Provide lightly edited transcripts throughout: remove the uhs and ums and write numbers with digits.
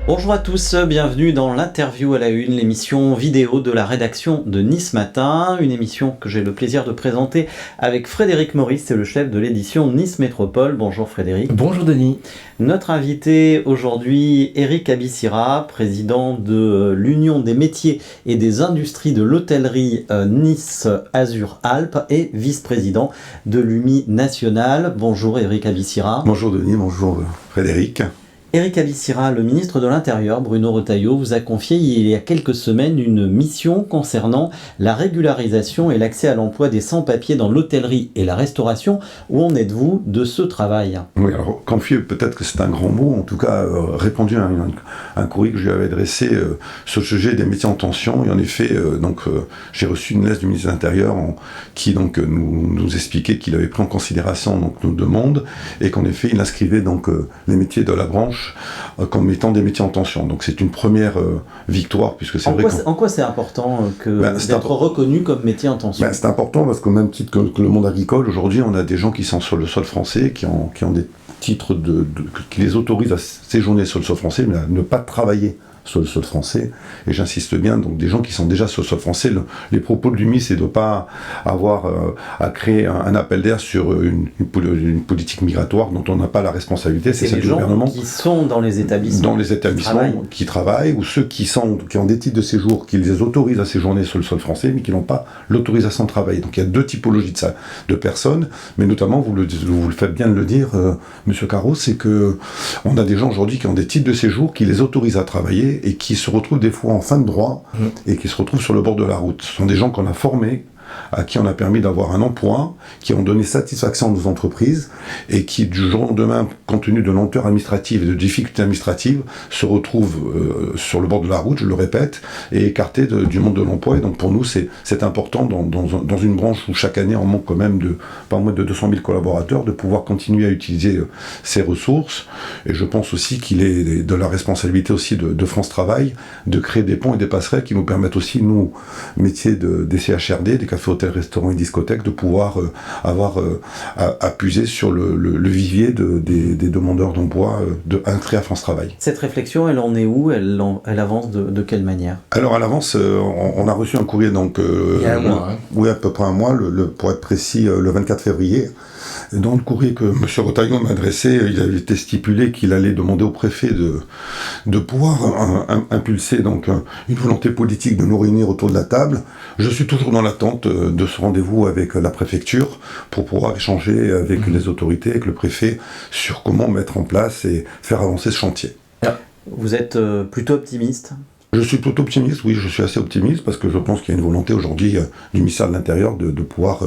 Bonjour à tous, bienvenue dans l'interview à la une, l'émission vidéo de la rédaction de Nice Matin, une émission que j'ai le plaisir de présenter avec Frédéric Maurice, c'est le chef de l'édition Nice Métropole. Bonjour Frédéric. Bonjour Denis. Notre invité aujourd'hui, Éric Abissira, président de l'Union des métiers et des industries de l'hôtellerie Nice Azur Alpes et vice-président de l'UMI nationale. Bonjour Éric Abissira. Bonjour Denis, bonjour Frédéric. Éric Abissira, le ministre de l'Intérieur, Bruno Retailleau, vous a confié il y a quelques semaines une mission concernant la régularisation et l'accès à l'emploi des sans-papiers dans l'hôtellerie et la restauration. Où en êtes-vous de ce travail ? Oui, alors confier, peut-être que c'est un grand mot, en tout cas répondu à un courrier que je lui avais adressé sur le sujet des métiers en tension. Et en effet, j'ai reçu une lettre du ministre de l'Intérieur qui nous expliquait qu'il avait pris en considération nos demandes et qu'en effet, il inscrivait les métiers de la branche comme étant des métiers en tension. Donc c'est une première victoire, puisque c'est vrai En quoi c'est important d'être reconnu comme métier en tension ? C'est important parce qu'au même titre que le monde agricole, aujourd'hui, on a des gens qui sont sur le sol français, qui ont des titres qui les autorisent à séjourner sur le sol français, mais à ne pas travailler sur le sol français, et j'insiste bien, donc des gens qui sont déjà sur le sol français, les propos de l'UMI, c'est de ne pas avoir à créer un appel d'air sur une politique migratoire dont on n'a pas la responsabilité, c'est celle du gouvernement. Qui sont dans les établissements, qui travaillent, ou ceux qui ont des titres de séjour, qui les autorisent à séjourner sur le sol français, mais qui n'ont pas l'autorisation de travailler. Donc il y a deux typologies de personnes, mais notamment, vous le faites bien de le dire, Monsieur Carreau, c'est que on a des gens aujourd'hui qui ont des titres de séjour qui les autorisent à travailler et qui se retrouvent des fois en fin de droit et qui se retrouvent sur le bord de la route. Ce sont des gens qu'on a formés, à qui on a permis d'avoir un emploi, qui ont donné satisfaction à nos entreprises et qui, du jour au lendemain, compte tenu de lenteur administrative et de difficultés administratives, se retrouvent sur le bord de la route, je le répète, et écartés du monde de l'emploi. Et donc pour nous, c'est important dans une branche où chaque année on manque quand même pas moins de 200 000 collaborateurs, de pouvoir continuer à utiliser ces ressources. Et je pense aussi qu'il est de la responsabilité aussi de France Travail de créer des ponts et des passerelles qui nous permettent aussi, nous, métiers des CHRD, des cafés, hôtels, restaurants et discothèques, de pouvoir avoir à puiser sur le vivier des demandeurs d'emploi inscrits à France Travail. Cette réflexion, elle en est où ? Elle avance de quelle manière ? Alors elle avance, on a reçu un courrier il y a un mois. Oui, à peu près un mois, pour être précis, le 24 février. Dans le courrier que M. Retailleau m'a adressé, il avait été stipulé qu'il allait demander au préfet de pouvoir impulser une volonté politique de nous réunir autour de la table. Je suis toujours dans l'attente de ce rendez-vous avec la préfecture pour pouvoir échanger avec les autorités, avec le préfet, sur comment mettre en place et faire avancer ce chantier. Vous êtes plutôt optimiste ? Je suis plutôt optimiste, oui, je suis assez optimiste parce que je pense qu'il y a une volonté aujourd'hui du ministère de l'Intérieur de pouvoir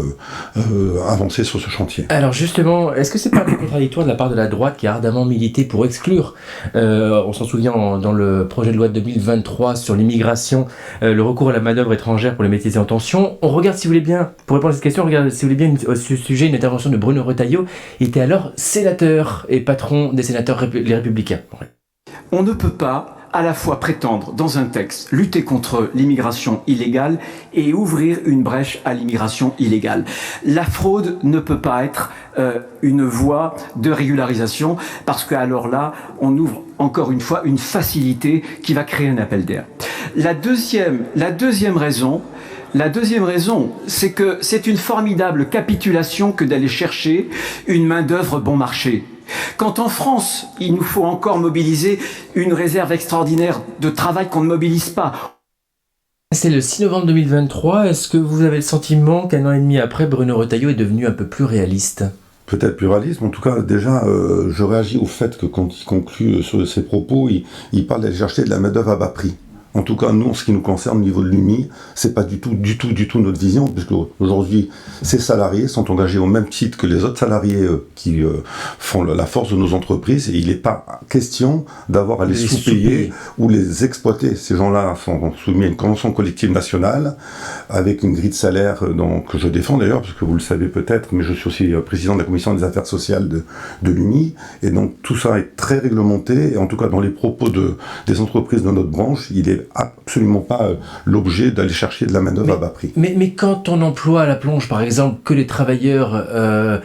avancer sur ce chantier. Alors justement, est-ce que c'est pas un peu contradictoire de la part de la droite qui a ardemment milité pour exclure, on s'en souvient dans le projet de loi de 2023 sur l'immigration, le recours à la main-d'œuvre étrangère pour les métiers en tension. On regarde, si vous voulez bien, pour répondre à cette question, regardez, si vous voulez bien, au sujet, une intervention de Bruno Retailleau. Il était alors sénateur et patron des sénateurs les Républicains. Ouais. On ne peut pas à la fois prétendre, dans un texte, lutter contre l'immigration illégale et ouvrir une brèche à l'immigration illégale. La fraude ne peut pas être une voie de régularisation parce qu'alors là, on ouvre encore une fois une facilité qui va créer un appel d'air. La deuxième raison, c'est que c'est une formidable capitulation que d'aller chercher une main-d'œuvre bon marché. Quand en France, il nous faut encore mobiliser une réserve extraordinaire de travail qu'on ne mobilise pas. C'est le 6 novembre 2023. Est-ce que vous avez le sentiment qu'un an et demi après, Bruno Retailleau est devenu un peu plus réaliste ? Peut-être plus réaliste, mais en tout cas, déjà, je réagis au fait que quand il conclut sur ses propos, il parle d'aller chercher de la main-d'œuvre à bas prix. En tout cas, nous, en ce qui nous concerne, au niveau de l'UMI, c'est pas du tout notre vision, puisque aujourd'hui, ces salariés sont engagés au même titre que les autres salariés qui font la force de nos entreprises, et il n'est pas question d'avoir à les sous-payer ou les exploiter. Ces gens-là sont soumis à une convention collective nationale, avec une grille de salaire que je défends d'ailleurs, parce que vous le savez peut-être, mais je suis aussi président de la commission des affaires sociales de l'UMI, et donc tout ça est très réglementé, et en tout cas dans les propos des entreprises de notre branche, il est fait absolument pas l'objet d'aller chercher de la main-d'œuvre à bas prix. Mais quand on emploie à la plonge, par exemple, que les travailleurs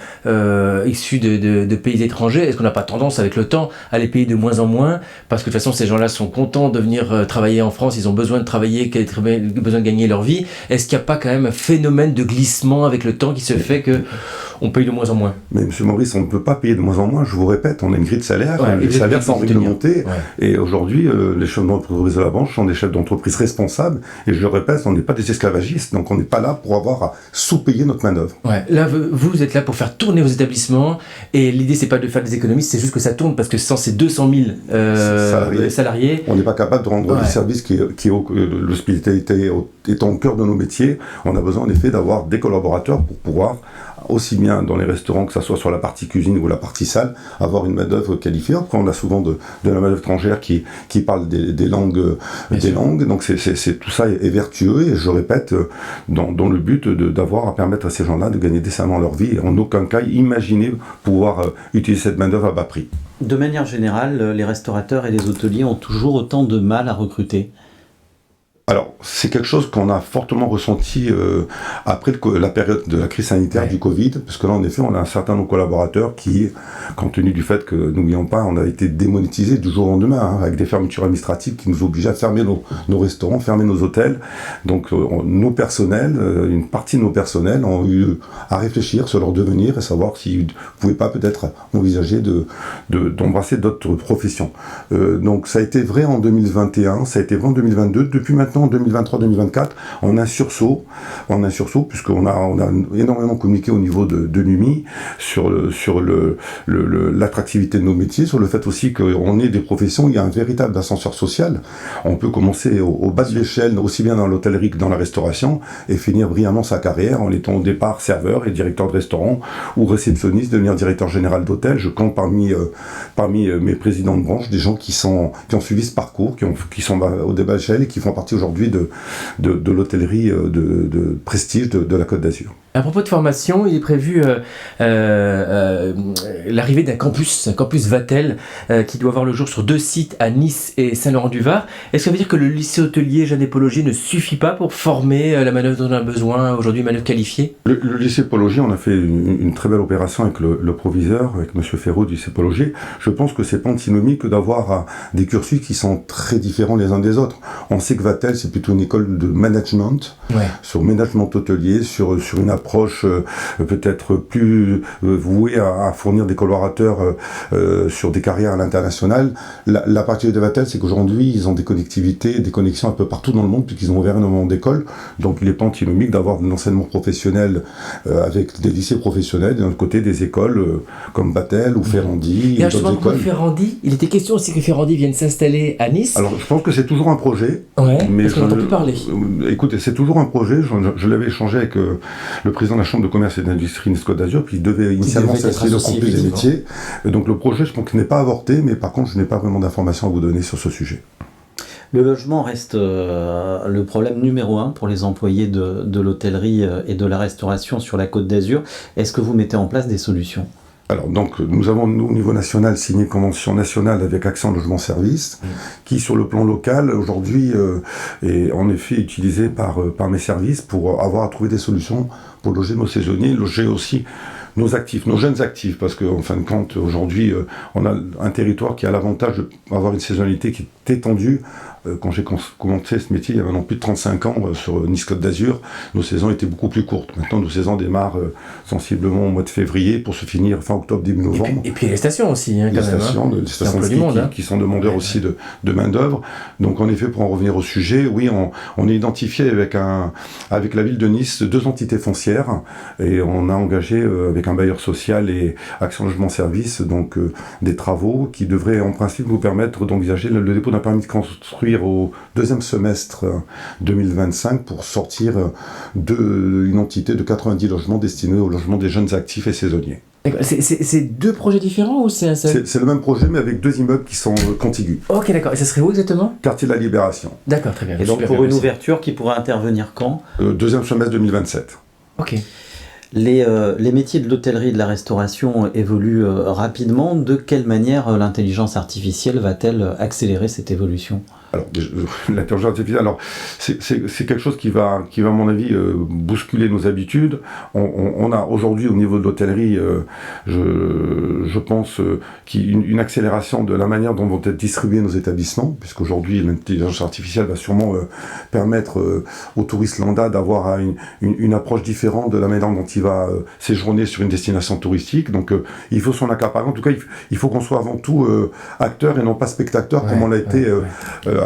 issus de pays étrangers, est-ce qu'on n'a pas tendance avec le temps à les payer de moins en moins? Parce que de toute façon, ces gens-là sont contents de venir travailler en France, ils ont besoin de travailler, besoin de gagner leur vie. Est-ce qu'il n'y a pas quand même un phénomène de glissement avec le temps qui se fait que on paye de moins en moins? Mais M. Maurice, on ne peut pas payer de moins en moins, je vous répète, on a une grille de salaire, les salaires salaires sont réglementés, et aujourd'hui, les chefs d'entreprise de la branche sont des chefs d'entreprise responsables, et je le répète, on n'est pas des esclavagistes, donc on n'est pas là pour avoir à sous-payer notre main-d'œuvre. Ouais. Là, vous êtes là pour faire tourner vos établissements, et l'idée, c'est pas de faire des économies, c'est juste que ça tourne, parce que sans ces 200 000 salariés, on n'est pas capable de rendre le service l'hospitalité étant au cœur de nos métiers. On a besoin en effet d'avoir des collaborateurs pour pouvoir, aussi bien dans les restaurants que ce soit sur la partie cuisine ou la partie salle, avoir une main-d'œuvre qualifiée. Après, on a souvent de la main-d'œuvre étrangère qui parle des langues, donc tout ça est vertueux, et je répète, dans le but d'avoir à permettre à ces gens-là de gagner décemment leur vie, et en aucun cas imaginer pouvoir utiliser cette main-d'œuvre à bas prix. De manière générale, les restaurateurs et les hôteliers ont toujours autant de mal à recruter? Alors, c'est quelque chose qu'on a fortement ressenti après la période de la crise sanitaire du Covid, parce que là, en effet, on a un certain nombre de collaborateurs qui, compte tenu du fait que, n'oublions pas, on a été démonétisés du jour au lendemain, avec des fermetures administratives qui nous obligeaient à fermer nos restaurants, fermer nos hôtels. Donc, nos personnels, une partie de nos personnels ont eu à réfléchir sur leur devenir et savoir s'ils ne pouvaient pas peut-être envisager d'embrasser d'autres professions. Donc, ça a été vrai en 2021, ça a été vrai en 2022. Depuis maintenant, en 2023-2024, on a un sursaut, puisqu'on a énormément communiqué au niveau de l'UMI sur l'attractivité de nos métiers, sur le fait aussi qu'on est des professions où il y a un véritable ascenseur social. On peut commencer au bas de l'échelle, aussi bien dans l'hôtellerie que dans la restauration, et finir brillamment sa carrière en étant au départ serveur et directeur de restaurant, ou réceptionniste, devenir directeur général d'hôtel. Je compte parmi mes présidents de branche des gens qui ont suivi ce parcours, qui sont au bas de l'échelle et qui font partie aujourd'hui de l'hôtellerie de prestige de la Côte d'Azur. À propos de formation, il est prévu l'arrivée d'un campus Vatel, qui doit voir le jour sur 2 sites à Nice et Saint-Laurent-du-Var. Est-ce que ça veut dire que le lycée hôtelier Jeannet Paul Augier ne suffit pas pour former la manœuvre dont on a besoin aujourd'hui, manœuvre qualifiée? Le lycée Paul Augier, on a fait une très belle opération avec le proviseur, avec M. Ferraud du lycée Paul Augier. Je pense que c'est pas antinomique d'avoir des cursus qui sont très différents les uns des autres. On sait que Vatel, c'est plutôt une école de management, sur management hôtelier, sur une approche peut-être plus vouée à fournir des collaborateurs sur des carrières à l'international. La particularité de Vatel, c'est qu'aujourd'hui, ils ont des connectivités, des connexions un peu partout dans le monde, puisqu'ils ont ouvert énormément d'écoles. Donc il n'est pas antinomique d'avoir un enseignement professionnel avec des lycées professionnels, et d'un autre côté des écoles comme Vatel ou Ferrandi. Et justement, pour Ferrandi, il était question aussi que Ferrandi vienne s'installer à Nice. Alors je pense que c'est toujours un projet. Mais parce qu'on n'entend plus parler. Écoutez, c'est toujours un projet. Je l'avais échangé avec le président de la Chambre de commerce et d'industrie Nice-Côte d'Azur, puis il devait initialement s'inscrire au campus des métiers. Et donc le projet, je pense qu'il n'est pas avorté, mais par contre, je n'ai pas vraiment d'informations à vous donner sur ce sujet. Le logement reste le problème numéro 1 pour les employés de l'hôtellerie et de la restauration sur la Côte d'Azur. Est-ce que vous mettez en place des solutions ? Alors donc nous avons au niveau national signé une convention nationale avec Action Logement Service qui sur le plan local aujourd'hui est en effet utilisée par mes services pour avoir à trouver des solutions pour loger nos saisonniers, loger aussi nos actifs, nos jeunes actifs, parce qu'en fin de compte aujourd'hui on a un territoire qui a l'avantage d'avoir une saisonnalité qui est étendue. Quand j'ai commencé ce métier il y a maintenant plus de 35 ans sur Nice-Côte d'Azur, nos saisons étaient beaucoup plus courtes. Maintenant, nos saisons démarrent sensiblement au mois de février pour se finir fin octobre, début novembre. Et puis les stations aussi, quand même. Les stations de ski qui sont demandeurs aussi de main-d'œuvre. Donc, en effet, pour en revenir au sujet, oui, on est identifié avec la ville de Nice 2 entités foncières et on a engagé avec un bailleur social et Action Logement Service donc des travaux qui devraient en principe nous permettre d'envisager le dépôt d'un permis de construire au 2e semestre 2025 pour sortir une entité de 90 logements destinés au logement des jeunes actifs et saisonniers. C'est 2 projets différents ou c'est un seul ? C'est le même projet mais avec 2 immeubles qui sont contigus. Ok, d'accord. Et ça serait où exactement ? Quartier de la Libération. D'accord, très bien. Et donc pour une ouverture qui pourrait intervenir quand ? 2e semestre 2027. Ok. Les métiers de l'hôtellerie et de la restauration évoluent rapidement. De quelle manière l'intelligence artificielle va-t-elle accélérer cette évolution ? Alors, l'intelligence artificielle, alors, c'est quelque chose qui va, à mon avis, bousculer nos habitudes. On a aujourd'hui, au niveau de l'hôtellerie, je pense qu'il y a une accélération de la manière dont vont être distribués nos établissements, puisqu'aujourd'hui, l'intelligence artificielle va sûrement permettre aux touristes lambda d'avoir une approche différente de la manière dont il va séjourner sur une destination touristique. Donc, il faut s'en accaparer. En tout cas, il faut qu'on soit avant tout acteur et non pas spectateur, comme on l'a été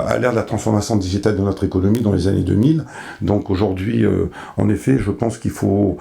à l'ère de la transformation digitale de notre économie dans les années 2000. Donc aujourd'hui, en effet, je pense qu'il faut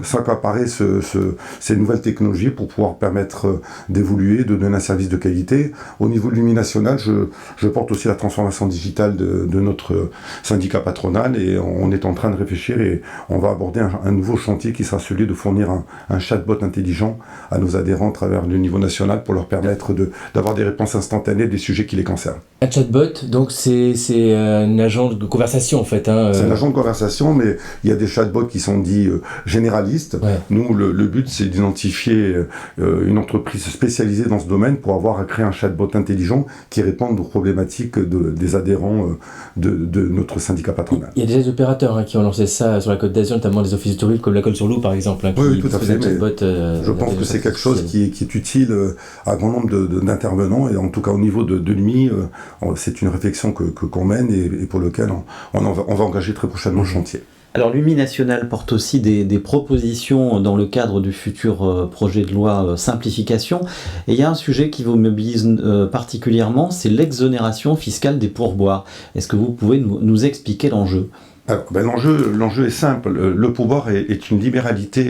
s'accaparer ces nouvelles technologies pour pouvoir permettre d'évoluer, de donner un service de qualité. Au niveau de l'Union-Nationale, je porte aussi la transformation digitale de notre syndicat patronal et on est en train de réfléchir et on va aborder un nouveau chantier qui sera celui de fournir un chatbot intelligent à nos adhérents à travers le niveau national pour leur permettre d'avoir des réponses instantanées des sujets qui les concernent. Un chatbot, donc c'est un agent de conversation en fait. C'est un agent de conversation, mais il y a des chatbots qui sont dits généralistes. Ouais. Nous, le but, c'est d'identifier une entreprise spécialisée dans ce domaine pour avoir à créer un chatbot intelligent qui réponde aux problématiques des adhérents de notre syndicat patronal. Il y a déjà des opérateurs qui ont lancé ça sur la Côte d'Azur, notamment des offices de tourisme comme la Colle-sur-Loup par exemple. Oui, tout à fait. Je pense que c'est quelque chose qui est utile à un grand nombre d'intervenants et en tout cas au niveau de l'UMI, c'est une réflexion qu'on mène et pour lequel on va engager très prochainement le chantier. Alors l'UMI nationale porte aussi des propositions dans le cadre du futur projet de loi simplification. Et il y a un sujet qui vous mobilise particulièrement, c'est l'exonération fiscale des pourboires. Est-ce que vous pouvez nous expliquer l'enjeu ? Alors, l'enjeu est simple. Le pourboire est une libéralité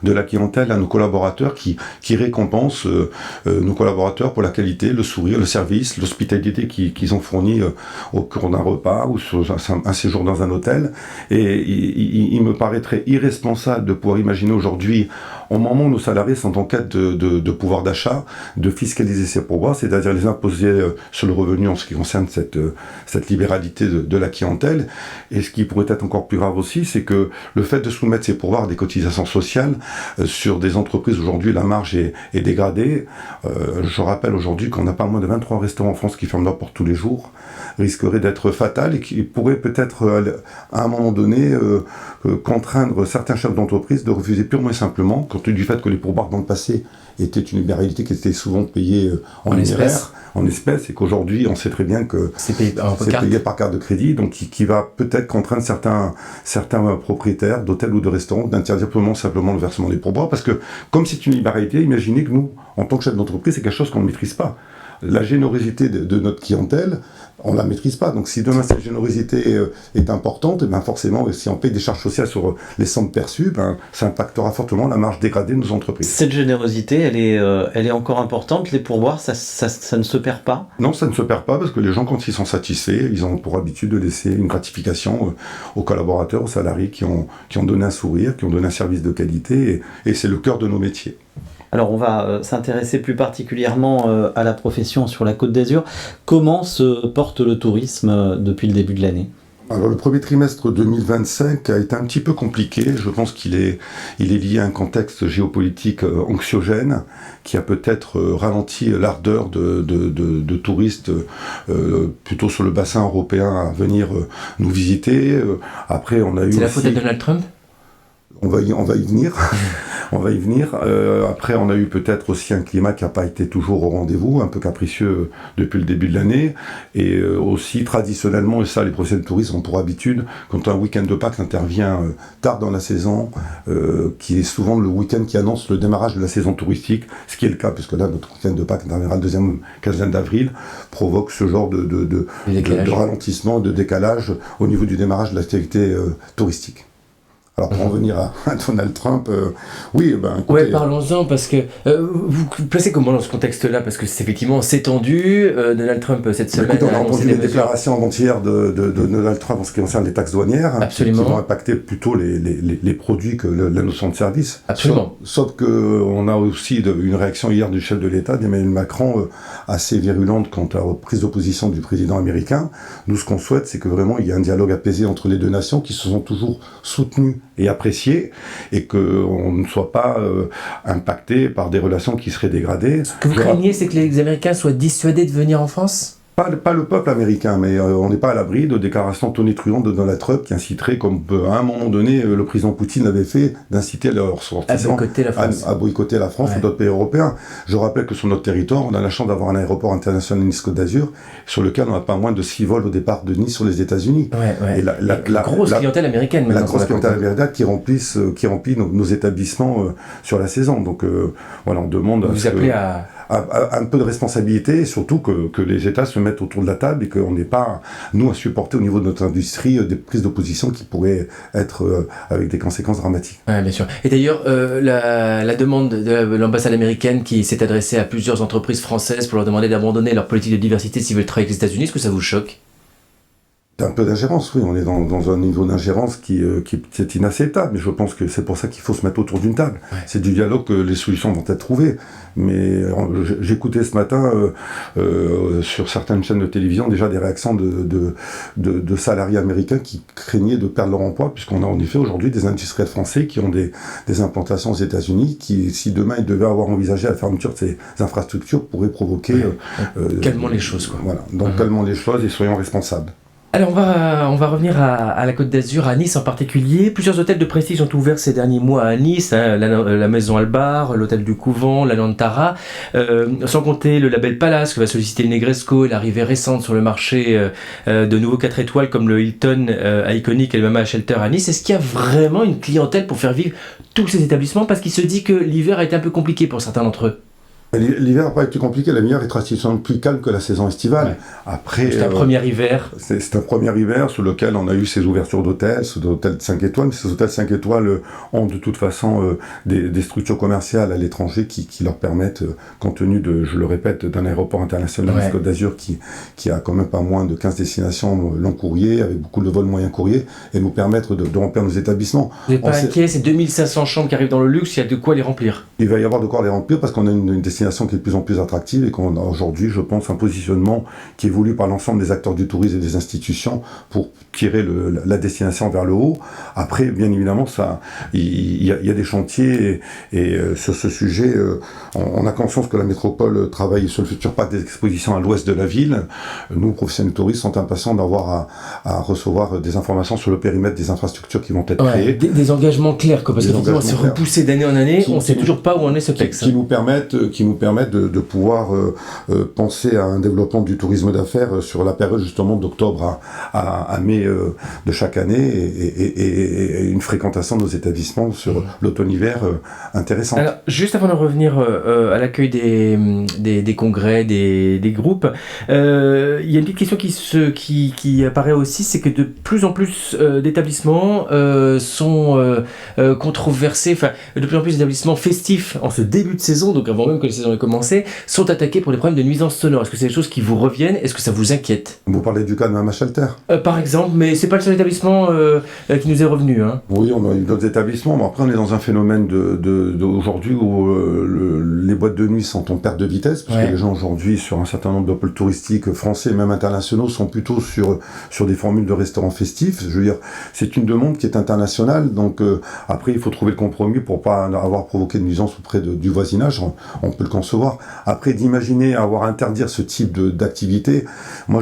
de la clientèle à nos collaborateurs qui récompense nos collaborateurs pour la qualité, le sourire, le service, l'hospitalité qu'ils ont fourni au cours d'un repas ou sur un séjour dans un hôtel. Et il me paraîtrait irresponsable de pouvoir imaginer aujourd'hui, au moment où nos salariés sont en quête de pouvoir d'achat, de fiscaliser ces pourboires, c'est-à-dire les imposer sur le revenu en ce qui concerne cette libéralité de la clientèle. Et ce qui pourrait être encore plus grave aussi, c'est que le fait de soumettre ces pourboires à des cotisations sociales sur des entreprises, aujourd'hui la marge est dégradée. Je rappelle aujourd'hui qu'on n'a pas moins de 23 restaurants en France qui ferment leurs portes tous les jours, risquerait d'être fatal et qui pourrait peut-être à un moment donné contraindre certains chefs d'entreprise de refuser purement et simplement, compte tenu du fait que les pourboires dans le passé étaient une libéralité qui était souvent payée en espèces, et qu'aujourd'hui on sait très bien que c'est payé par carte de crédit, donc qui va peut-être contraindre certains propriétaires d'hôtels ou de restaurants d'interdire purement simplement le versement des pourboires, parce que comme c'est une libéralité, imaginez que nous, en tant que chef d'entreprise, c'est quelque chose qu'on ne maîtrise pas. La générosité de notre clientèle, on ne la maîtrise pas. Donc si demain cette générosité est importante, et bien forcément, si on paye des charges sociales sur les sommes perçues, ça impactera fortement la marge dégradée de nos entreprises. Cette générosité, elle est encore importante. Les pourboires, ça ne se perd pas ? Non, ça ne se perd pas, parce que les gens, quand ils sont satisfaits, ils ont pour habitude de laisser une gratification aux collaborateurs, aux salariés qui ont donné un sourire, qui ont donné un service de qualité, et c'est le cœur de nos métiers. Alors on va s'intéresser plus particulièrement à la profession sur la Côte d'Azur. Comment se porte le tourisme depuis le début de l'année ? Alors le premier trimestre 2025 a été un petit peu compliqué. Je pense qu'il est lié à un contexte géopolitique anxiogène qui a peut-être ralenti l'ardeur de touristes plutôt sur le bassin européen à venir nous visiter. Après on a eu. C'est la faute de Donald Trump ? On va y venir. On va y venir. Après, on a eu peut-être aussi un climat qui n'a pas été toujours au rendez-vous, un peu capricieux depuis le début de l'année. Et aussi, traditionnellement, et ça, les professionnels de tourisme ont pour habitude, quand un week-end de Pâques intervient tard dans la saison, qui est souvent le week-end qui annonce le démarrage de la saison touristique, ce qui est le cas, puisque là, notre week-end de Pâques interviendra le deuxième quinzaine d'avril, provoque ce genre de ralentissement, de décalage au niveau du démarrage de l'activité touristique. Alors pour en venir à Donald Trump, écoutez, parlons-en, parce que vous placez comment dans ce contexte-là, parce que c'est effectivement tendu. Donald Trump cette semaine. Écoutez, on a entendu les déclarations avant-hier de Donald Trump en ce qui concerne les taxes douanières, qui vont impacter plutôt les produits que la notion de service. Absolument. Sauf qu'on a aussi une réaction hier du chef de l'État, d'Emmanuel Macron, assez virulente quant à la prise d'opposition du président américain. Nous, ce qu'on souhaite, c'est que vraiment il y ait un dialogue apaisé entre les deux nations qui se sont toujours soutenues et apprécié, et qu'on ne soit pas impacté par des relations qui seraient dégradées. Ce que vous craignez, c'est que les Américains soient dissuadés de venir en France ? Pas le peuple américain, mais on n'est pas à l'abri de déclarations tonitruantes de Donald Trump qui inciteraient, comme à un moment donné, le président Poutine l'avait fait, d'inciter leurs ressortissants à boycotter la France ou d'autres pays européens. Je rappelle que sur notre territoire, on a la chance d'avoir un aéroport international Nice-Côte d'Azur, sur lequel on n'a pas moins de 6 vols au départ de Nice sur les États-Unis. Et la grosse clientèle américaine maintenant. La grosse clientèle américaine qui remplit nos établissements sur la saison. Donc voilà, on demande vous appelez à un peu de responsabilité, et surtout que les États se mettent autour de la table et qu'on n'ait pas, nous, à supporter au niveau de notre industrie des prises d'opposition qui pourraient être avec des conséquences dramatiques. Oui, bien sûr. Et d'ailleurs, la demande de l'ambassade américaine qui s'est adressée à plusieurs entreprises françaises pour leur demander d'abandonner leur politique de diversité s'ils veulent travailler avec les États-Unis, est-ce que ça vous choque ? Un peu d'ingérence, oui, on est dans un niveau d'ingérence qui est inacceptable, mais je pense que c'est pour ça qu'il faut se mettre autour d'une table. Ouais. C'est du dialogue que les solutions vont être trouvées. Mais j'écoutais ce matin sur certaines chaînes de télévision déjà des réactions de salariés américains qui craignaient de perdre leur emploi, puisqu'on a en effet aujourd'hui des industriels français qui ont des implantations aux États-Unis qui, si demain ils devaient avoir envisagé la fermeture de ces infrastructures, pourraient provoquer... calmons les choses, quoi. Voilà, donc calmons les choses et soyons responsables. Alors on va revenir à la Côte d'Azur, à Nice en particulier. Plusieurs hôtels de prestige ont ouvert ces derniers mois à Nice, hein, la Maison Albar, l'hôtel du Couvent, la Lantara, sans compter le label Palace que va solliciter le Negresco et l'arrivée récente sur le marché de nouveaux 4 étoiles comme le Hilton Iconic et le Mama Shelter à Nice. Est-ce qu'il y a vraiment une clientèle pour faire vivre tous ces établissements, parce qu'il se dit que l'hiver a été un peu compliqué pour certains d'entre eux? L'hiver n'a pas été compliqué, l'hiver est traditionnellement plus calme que la saison estivale. Ouais. Après, c'est un premier hiver. C'est un premier hiver sur lequel on a eu ces ouvertures d'hôtels, ces hôtels 5 étoiles, mais ces hôtels 5 étoiles ont de toute façon des structures commerciales à l'étranger qui leur permettent, compte tenu de, je le répète, d'un aéroport international de Côte d'Azur qui a quand même pas moins de 15 destinations long courrier, avec beaucoup de vols moyen courrier, et nous permettre de remplir nos établissements. Vous n'êtes pas inquiet, ces 2500 chambres qui arrivent dans le luxe, il y a de quoi les remplir? Il va y avoir de quoi les remplir parce qu'on a une destination qui est de plus en plus attractive et qu'on a aujourd'hui, je pense, un positionnement qui évolue par l'ensemble des acteurs du tourisme et des institutions pour tirer la destination vers le haut. Après, bien évidemment, il y a des chantiers et sur ce sujet, on a conscience que la métropole travaille sur le futur parc des expositions à l'ouest de la ville. Nous, professionnels du tourisme, sont impatients d'avoir à recevoir des informations sur le périmètre des infrastructures qui vont être créées. Des engagements clairs, quoi, parce qu'effectivement, c'est repoussé d'année en année, on ne sait toujours pas où en est ce texte. Qui nous permettent de pouvoir penser à un développement du tourisme d'affaires sur la période justement d'octobre à mai de chaque année et une fréquentation de nos établissements sur l'automne-hiver intéressante. Alors, juste avant de revenir à l'accueil des congrès, des groupes, il y a une petite question qui apparaît aussi, c'est que de plus en plus d'établissements sont controversés, enfin de plus en plus d'établissements festifs en ce début de saison, donc avant même que la saison ait commencé, sont attaqués pour des problèmes de nuisance sonore. Est-ce que c'est des choses qui vous reviennent? Est-ce que ça vous inquiète? Vous parlez du cas de Mama Shelter par exemple, mais c'est pas le seul établissement qui nous est revenu. Hein. Oui, on a eu d'autres établissements, mais après on est dans un phénomène aujourd'hui où les boîtes de nuit sont en perte de vitesse, parce que les gens aujourd'hui, sur un certain nombre de pôles touristiques français et même internationaux, sont plutôt sur des formules de restaurants festifs. Je veux dire, c'est une demande qui est internationale, donc après il faut trouver le compromis pour pas avoir provoqué de nuisance auprès du voisinage. On peut le concevoir. Après, d'imaginer avoir à interdire ce type d'activité, moi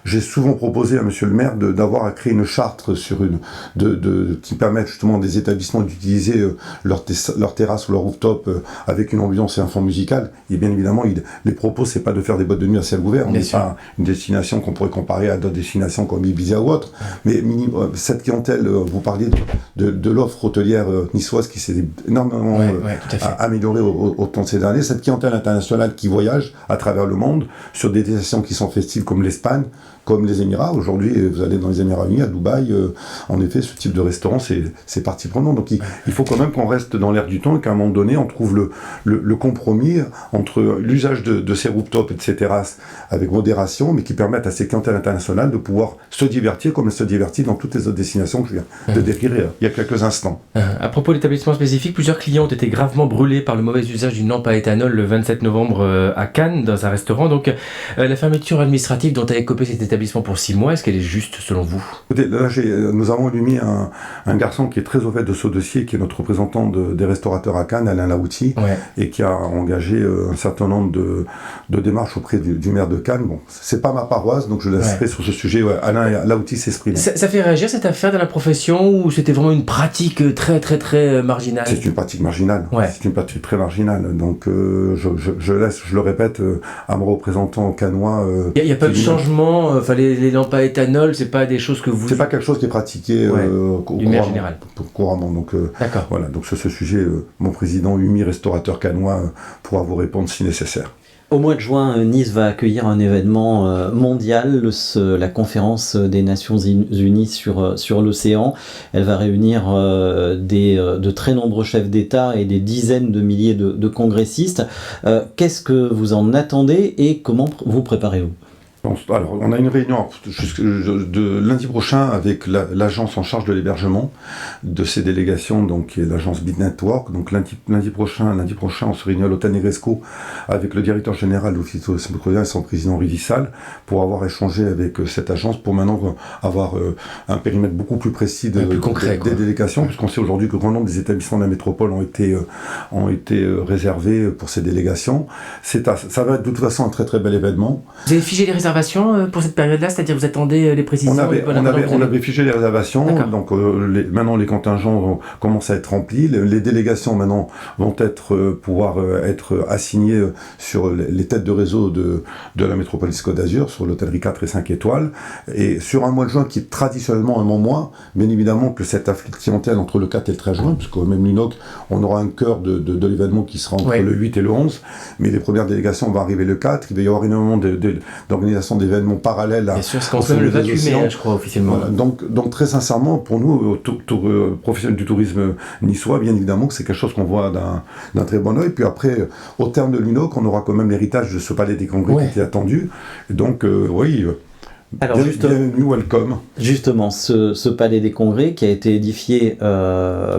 j'ai souvent proposé à monsieur le maire d'avoir à créer une charte qui permette justement des établissements d'utiliser leur terrasse ou leur rooftop avec une ambiance et un fond musical. Et bien évidemment, les propos, c'est pas de faire des boîtes de nuit à ciel ouvert. On n'est pas une destination qu'on pourrait comparer à d'autres destinations comme Ibiza ou autre. Mais cette clientèle, vous parliez de l'offre hôtelière niçoise qui s'est énormément améliorée au temps de ces derniers. Cette clientèle internationale qui voyage à travers le monde sur des destinations qui sont festives comme l'Espagne, comme les Émirats. Aujourd'hui, vous allez dans les Émirats Unis, à Dubaï, en effet, ce type de restaurant, c'est partie prenante. Donc il faut quand même qu'on reste dans l'air du temps et qu'à un moment donné, on trouve le compromis entre l'usage de ces rooftops et de ces terrasses avec modération, mais qui permettent à ces clientèles internationales de pouvoir se divertir comme elles se divertissent dans toutes les autres destinations que je viens de décrire il y a quelques instants. À propos d'établissements spécifiques, plusieurs clients ont été gravement brûlés par le mauvais usage d'une lampe à éthanol le 27 novembre à Cannes, dans un restaurant. Donc la fermeture administrative dont a écopé cet établissement établissement pour 6 mois, est-ce qu'elle est juste selon vous? Écoutez, là, nous avons mis un garçon qui est très au fait de ce dossier, qui est notre représentant des restaurateurs à Cannes, Alain Laouti, et qui a engagé un certain nombre de démarches auprès du maire de Cannes. Bon, c'est pas ma paroisse, donc je laisserai sur ce sujet Alain Laouti s'exprimer. Ça fait réagir cette affaire dans la profession, ou c'était vraiment une pratique très très très marginale? C'est une pratique marginale, c'est une pratique très marginale, donc je laisse, je le répète, à mon représentant cannois. Il n'y a pas de changement, enfin les lampes à éthanol, c'est pas des choses que vous... C'est pas quelque chose qui est pratiqué couramment. Donc voilà, donc sur ce sujet, mon président Humi, restaurateur cannois, pourra vous répondre si nécessaire. Au mois de juin, Nice va accueillir un événement mondial, la conférence des Nations Unies sur l'océan. Elle va réunir de très nombreux chefs d'État et des dizaines de milliers de congressistes. Qu'est-ce que vous en attendez et comment vous préparez-vous ? Alors, on a une réunion de lundi prochain avec l'agence en charge de l'hébergement de ces délégations, donc qui est l'agence Bit Network. Donc lundi prochain, on se réunit à l'hôtel Negresco avec le directeur général de l'Office du tourisme et son président Rivissal pour avoir échangé avec cette agence pour maintenant avoir un périmètre beaucoup plus précis des délégations, puisqu'on sait aujourd'hui que grand nombre des établissements de la métropole ont été réservés pour ces délégations. Ça va être de toute façon un très très bel événement. Vous avez figé les réservations pour cette période-là, c'est-à-dire vous attendez les précisions? On avait figé les réservations, donc maintenant les contingents commencent à être remplis, les délégations maintenant vont pouvoir être assignées sur les têtes de réseau de la métropole Côte d'Azur, sur l'hôtellerie 4 et 5 étoiles, et sur un mois de juin qui est traditionnellement un bon mois, bien évidemment que cette clientèle entre le 4 et le 13 juin, puisque même l'UNOC, on aura un cœur de l'événement qui sera entre le 8 et le 11, mais les premières délégations vont arriver le 4, il va y avoir énormément d'organisations d'événements parallèles à... Bien sûr, c'est quand même le 28 mai, je crois, officiellement. Voilà, donc très sincèrement, pour nous, professionnels du tourisme niçois, bien évidemment que c'est quelque chose qu'on voit d'un très bon œil. Puis après, au terme de l'UNOC, on aura quand même l'héritage de ce palais des congrès qui était attendu. Et donc, alors, bienvenue, welcome. Justement, ce palais des congrès qui a été édifié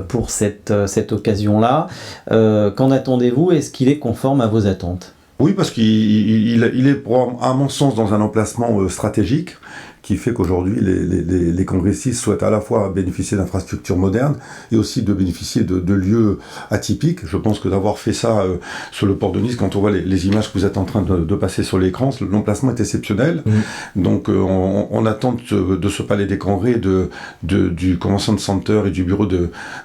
pour cette occasion-là, qu'en attendez-vous? Est-ce qu'il est conforme à vos attentes? Oui, parce qu'il est, à mon sens, dans un emplacement stratégique qui fait qu'aujourd'hui, les congressistes souhaitent à la fois bénéficier d'infrastructures modernes et aussi de bénéficier de lieux atypiques. Je pense que d'avoir fait ça sur le port de Nice, quand on voit les images que vous êtes en train de passer sur l'écran, l'emplacement est exceptionnel. Donc on attend de ce palais des congrès, du Convention Center et du bureau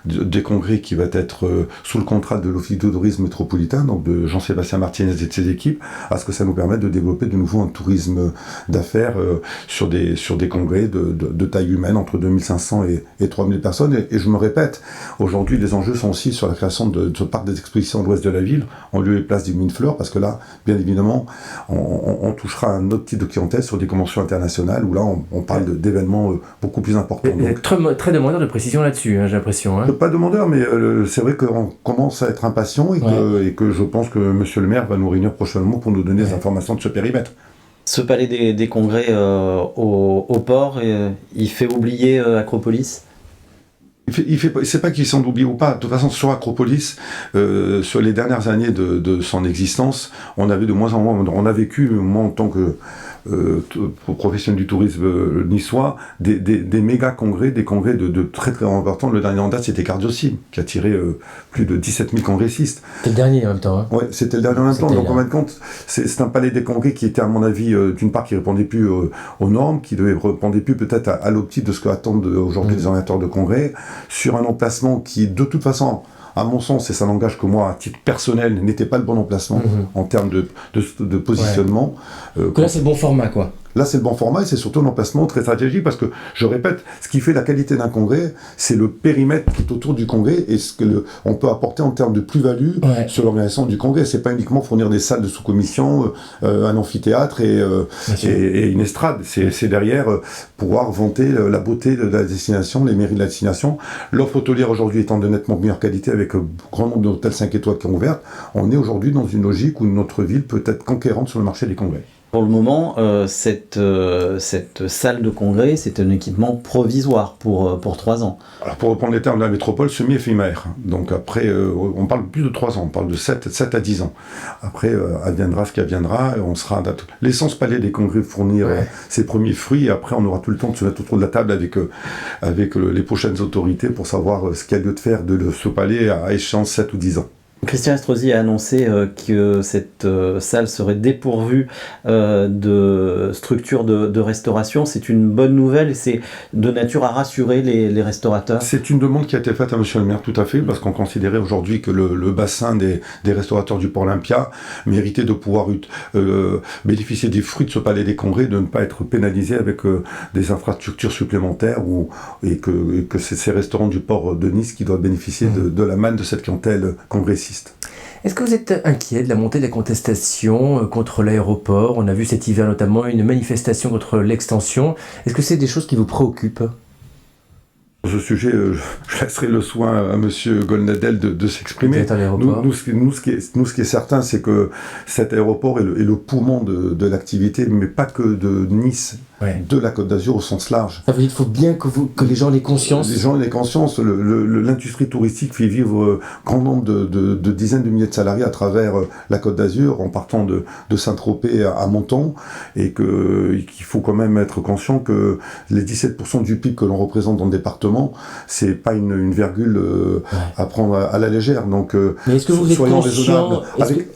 des congrès qui va être sous le contrat de l'Office du tourisme métropolitain, donc de Jean-Sébastien Martinez et de ses équipes, à ce que ça nous permette de développer de nouveau un tourisme d'affaires sur des congrès de taille humaine, entre 2500 et 3000 personnes. Et je me répète, aujourd'hui, les enjeux sont aussi sur la création de ce parc des expositions à l'ouest de la ville, en lieu et place du Mine-Fleur, parce que là, bien évidemment, on touchera un autre type de clientèle sur des conventions internationales, où là, on parle d'événements beaucoup plus importants. Donc, très demandeur de précision là-dessus, j'ai l'impression. Pas demandeur, mais c'est vrai qu'on commence à être impatient et que je pense que monsieur le maire va nous réunir prochainement pour nous donner des informations de ce périmètre. Ce palais des congrès au port, il fait oublier Acropolis? C'est pas qu'ils sont oubliés ou pas. De toute façon, sur Acropolis, sur les dernières années de son existence, on avait de moins en moins, on a vécu, moi en tant que professionnel du tourisme niçois, des méga congrès, des congrès de très très importants. Le dernier en date, c'était Cardiocim, qui a tiré plus de 17 000 congressistes. C'était le dernier en même temps. Oui, c'était le dernier en même temps. Donc en fin de compte, c'est un palais des congrès qui était, à mon avis, d'une part, qui répondait plus aux normes, qui répondait plus peut-être à l'optique de ce qu'attendent aujourd'hui les organisateurs de congrès, sur un emplacement qui, de toute façon, à mon sens, et ça n'engage que moi, à titre personnel, n'était pas le bon emplacement en termes de positionnement. Que là, c'est le bon format, quoi. Là, c'est le bon format et c'est surtout un emplacement très stratégique parce que, je répète, ce qui fait la qualité d'un congrès, c'est le périmètre qui est autour du congrès et ce qu'on peut apporter en termes de plus-value sur l'organisation du congrès. C'est pas uniquement fournir des salles de sous-commission, un amphithéâtre et une estrade. C'est derrière pouvoir vanter la beauté de la destination, les mairies de la destination. L'offre hôtelière aujourd'hui étant de nettement meilleure qualité avec un grand nombre d'hôtels 5 étoiles qui ont ouvert, on est aujourd'hui dans une logique où notre ville peut être conquérante sur le marché des congrès. Pour le moment, cette salle de congrès, c'est un équipement provisoire pour 3 ans. Alors pour reprendre les termes de la métropole, semi-éphémère. Donc après, on parle plus de 3 ans, on parle de 7 à 10 ans. Après, adviendra ce qui adviendra, et on sera... Laissons ce palais des congrès fournir ses premiers fruits, et après on aura tout le temps de se mettre autour de la table avec les prochaines autorités pour savoir ce qu'il y a lieu de faire de ce palais à échéance 7 ou 10 ans. Christian Estrosi a annoncé que cette salle serait dépourvue de structures de restauration. C'est une bonne nouvelle et c'est de nature à rassurer les restaurateurs. C'est une demande qui a été faite à monsieur le maire, tout à fait, parce qu'on considérait aujourd'hui que le bassin des restaurateurs du Port Olympia méritait de pouvoir bénéficier des fruits de ce palais des congrès, de ne pas être pénalisé avec des infrastructures supplémentaires et que c'est ces restaurants du port de Nice qui doivent bénéficier de la manne de cette clientèle congressiste. Est-ce que vous êtes inquiet de la montée des contestations contre l'aéroport ? On a vu cet hiver notamment une manifestation contre l'extension. Est-ce que c'est des choses qui vous préoccupent ? Sur ce sujet, je laisserai le soin à monsieur Golnadel de s'exprimer. Nous, ce qui est certain, c'est que cet aéroport est le poumon de l'activité, mais pas que de Nice, de la Côte d'Azur au sens large. Ça veut dire qu'il faut bien que les gens aient conscience. Les gens aient conscience. L'industrie touristique fait vivre grand nombre de dizaines de milliers de salariés à travers la Côte d'Azur, en partant de Saint-Tropez à Menton, et qu'il faut quand même être conscient que les 17% du PIB que l'on représente dans le département, c'est pas une virgule à prendre à la légère. Donc, mais est-ce que vous êtes conscient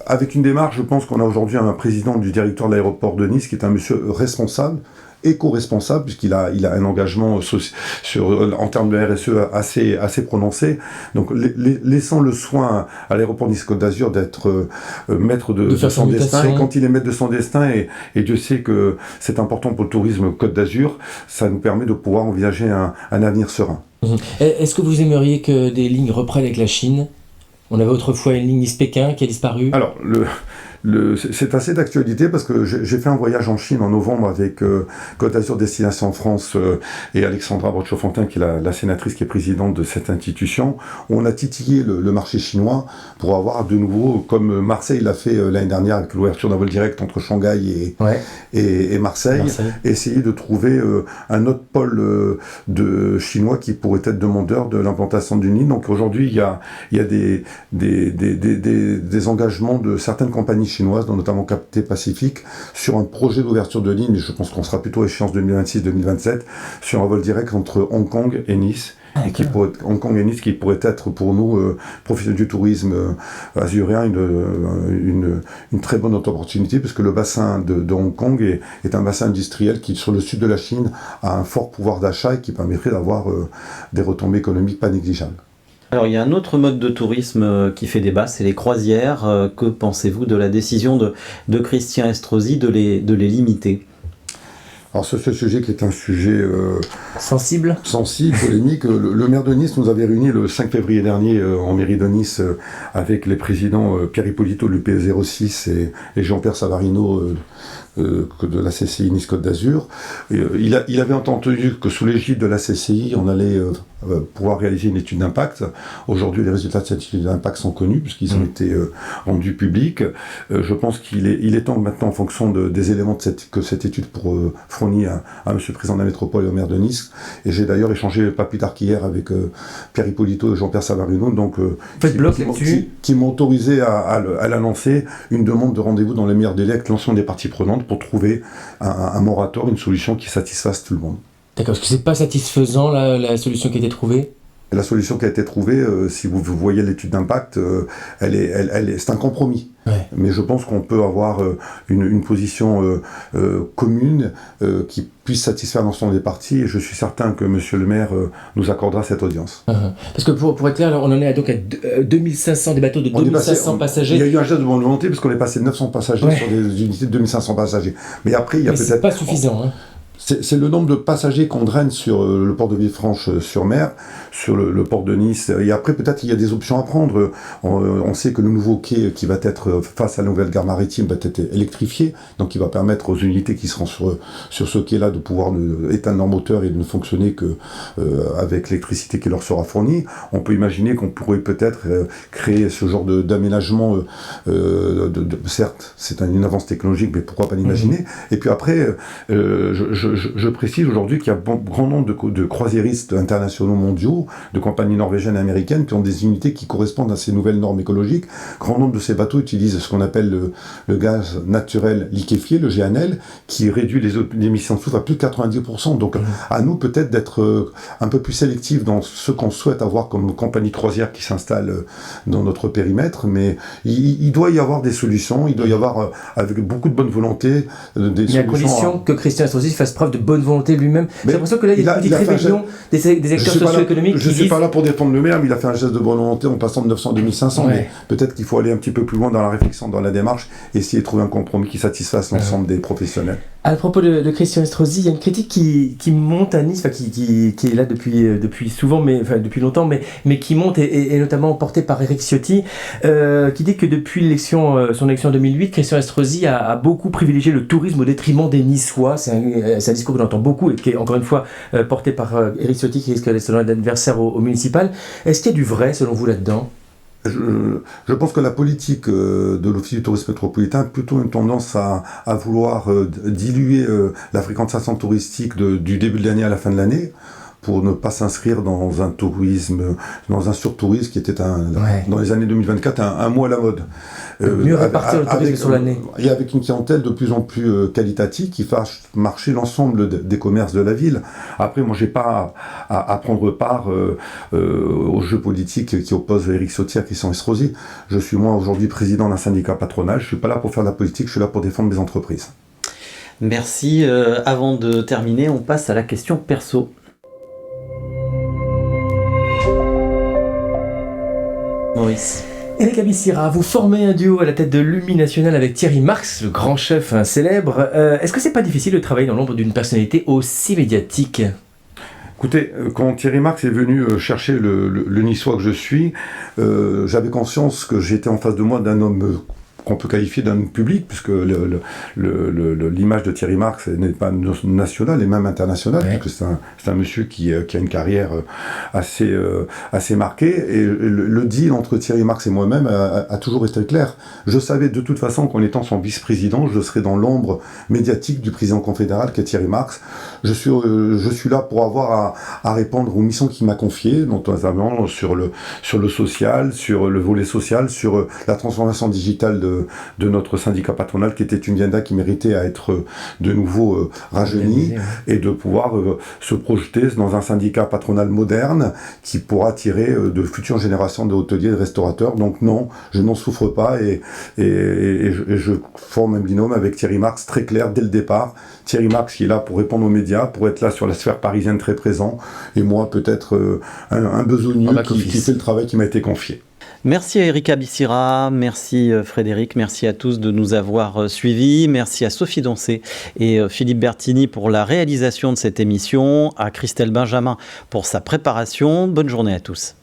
avec une démarche, je pense qu'on a aujourd'hui un président du directoire de l'aéroport de Nice qui est un monsieur responsable, éco-responsable, puisqu'il a un engagement en termes de RSE assez prononcé. Donc laissons le soin à l'aéroport Nice-Côte d'Azur d'être maître de son destin. Et quand il est maître de son destin, et Dieu sait que c'est important pour le tourisme Côte d'Azur, ça nous permet de pouvoir envisager un avenir serein. Est-ce que vous aimeriez que des lignes reprennent avec la Chine ? On avait autrefois une ligne Nice-Pékin qui a disparu. Alors, c'est assez d'actualité parce que j'ai fait un voyage en Chine en novembre avec Côte d'Azur Destination France et Alexandra Brochot-Fontaine, qui est la sénatrice qui est présidente de cette institution. On a titillé le marché chinois pour avoir de nouveau, comme Marseille l'a fait l'année dernière avec l'ouverture d'un vol direct entre Shanghai et Marseille, essayer de trouver un autre pôle de Chinois qui pourrait être demandeur de l'implantation d'une ligne. Donc aujourd'hui, il y a des engagements de certaines compagnies chinoises, dont notamment Cathay Pacific, sur un projet d'ouverture de ligne, mais je pense qu'on sera plutôt à échéance 2026-2027, sur un vol direct entre Hong Kong et Nice. Hong Kong et Nice qui pourrait être pour nous, professionnels du tourisme azuréen, une très bonne opportunité, parce que le bassin de Hong Kong est un bassin industriel qui, sur le sud de la Chine, a un fort pouvoir d'achat et qui permettrait d'avoir des retombées économiques pas négligeables. Alors il y a un autre mode de tourisme qui fait débat, c'est les croisières. Que pensez-vous de la décision de Christian Estrosi de les limiter ? Alors ce sujet qui est un sujet sensible, polémique. Le maire de Nice nous avait réunis le 5 février dernier en mairie de Nice avec les présidents Pierre Hippolito de l'UP06 et Jean-Pierre Savarino de la CCI Nice-Côte d'Azur. Il avait entendu que sous l'égide de la CCI, on allait pouvoir réaliser une étude d'impact. Aujourd'hui, les résultats de cette étude d'impact sont connus puisqu'ils ont été rendus publics. Je pense qu'il est temps maintenant, en fonction des éléments que cette étude pour fournir à Monsieur le Président de la Métropole et au maire de Nice. Et j'ai d'ailleurs échangé pas plus tard qu'hier avec Pierre Hippolito et Jean-Pierre Savarino, donc qui m'ont autorisé à l'annoncer, une demande de rendez-vous dans les meilleurs délais avec l'ensemble des parties prenantes pour trouver un moratoire, une solution qui satisfasse tout le monde. D'accord, est-ce que c'est pas satisfaisant la solution qui a été trouvée ? La solution qui a été trouvée, si vous voyez l'étude d'impact, c'est un compromis. Ouais. Mais je pense qu'on peut avoir une position commune qui puisse satisfaire l'ensemble des parties, et je suis certain que Monsieur le maire nous accordera cette audience. Parce que pour être clair, on en est donc à 2500, des bateaux de 2500 passagers. Il y a eu un geste de bonne volonté parce qu'on est passé de 900 passagers sur des unités de 2500 passagers. Mais après, il y a peut-être... c'est pas suffisant, hein. C'est le nombre de passagers qu'on draine sur le port de Villefranche-sur-Mer, sur le port de Nice. Et après, peut-être, il y a des options à prendre. On sait que le nouveau quai qui va être face à la nouvelle gare maritime va être électrifié. Donc, il va permettre aux unités qui seront sur ce quai-là de pouvoir éteindre leur moteur et de ne fonctionner que avec l'électricité qui leur sera fournie. On peut imaginer qu'on pourrait peut-être créer ce genre d'aménagement. Certes, c'est une avance technologique, mais pourquoi pas l'imaginer. Et puis après, je précise aujourd'hui qu'il y a grand nombre de croisiéristes internationaux mondiaux, de compagnies norvégiennes et américaines qui ont des unités qui correspondent à ces nouvelles normes écologiques. Grand nombre de ces bateaux utilisent ce qu'on appelle le gaz naturel liquéfié, le GNL, qui réduit les émissions de soufre à plus de 90%. Donc à nous peut-être d'être un peu plus sélectifs dans ce qu'on souhaite avoir comme compagnie croisière qui s'installe dans notre périmètre, mais il doit y avoir des solutions, il doit y avoir, avec beaucoup de bonne volonté, des solutions. Mais à condition que Christian Estrosi fasse preuve de bonne volonté lui-même. J'ai l'impression que là, il y a une petite rébellion des acteurs socio-économiques qui disent... Je ne suis pas là pour défendre le maire, mais il a fait un geste de bonne volonté en passant de 900 à 2500. Ouais. Mais peut-être qu'il faut aller un petit peu plus loin dans la réflexion, dans la démarche, et essayer de trouver un compromis qui satisfasse l'ensemble des professionnels. À propos de Christian Estrosi, il y a une critique qui monte à Nice, qui est là depuis souvent, depuis longtemps, mais qui monte et notamment portée par Éric Ciotti, qui dit que depuis son élection en 2008, Christian Estrosi a beaucoup privilégié le tourisme au détriment des Niçois. C'est un discours qu'on entend beaucoup et qui est encore une fois porté par Éric Ciotti, qui risque d'être son adversaire au municipal. Est-ce qu'il y a du vrai selon vous là-dedans ? Je pense que la politique de l'Office du tourisme métropolitain a plutôt une tendance à vouloir diluer la fréquentation touristique du début de l'année à la fin de l'année, pour ne pas s'inscrire dans un tourisme, dans un surtourisme qui était dans les années 2024 un mot à la mode. Mieux répartir le tourisme sur l'année. Et avec une clientèle de plus en plus qualitative qui fasse marcher l'ensemble des commerces de la ville. Après, moi, j'ai pas à prendre part au jeu politique qui oppose Éric Ciotti à Christian Estrosi. Je suis moi aujourd'hui président d'un syndicat patronal. Je suis pas là pour faire de la politique, je suis là pour défendre mes entreprises. Merci. Avant de terminer, on passe à la question perso. Maurice. Éric Abissira, vous formez un duo à la tête de l'UMI National avec Thierry Marx, le grand chef célèbre. Est-ce que c'est pas difficile de travailler dans l'ombre d'une personnalité aussi médiatique ? Écoutez, quand Thierry Marx est venu chercher le Niçois que je suis, j'avais conscience que j'étais en face de moi d'un homme qu'on peut qualifier d'un public, puisque l'image de Thierry Marx n'est pas nationale et même internationale, ouais. Puisque c'est un monsieur qui a une carrière assez marquée, et le deal entre Thierry Marx et moi-même a toujours été clair. Je savais de toute façon qu'en étant son vice-président, je serais dans l'ombre médiatique du président confédéral qu'est Thierry Marx. Je suis là pour avoir à répondre aux missions qu'il m'a confiées, notamment sur le social, sur le volet social, sur la transformation digitale de notre syndicat patronal, qui était une vianda qui méritait à être de nouveau rajeunie, et de pouvoir se projeter dans un syndicat patronal moderne qui pourra attirer de futures générations de hôteliers et de restaurateurs. Donc non, je n'en souffre pas, et je forme un binôme avec Thierry Marx très clair dès le départ. Thierry Marx qui est là pour répondre aux médias, pour être là sur la sphère parisienne très présent, et moi peut-être un besogneux qui fait le travail qui m'a été confié. Merci à Éric Abissira, merci Frédéric, merci à tous de nous avoir suivis, merci à Sophie Doncé et Philippe Bertini pour la réalisation de cette émission, à Christelle Benjamin pour sa préparation. Bonne journée à tous.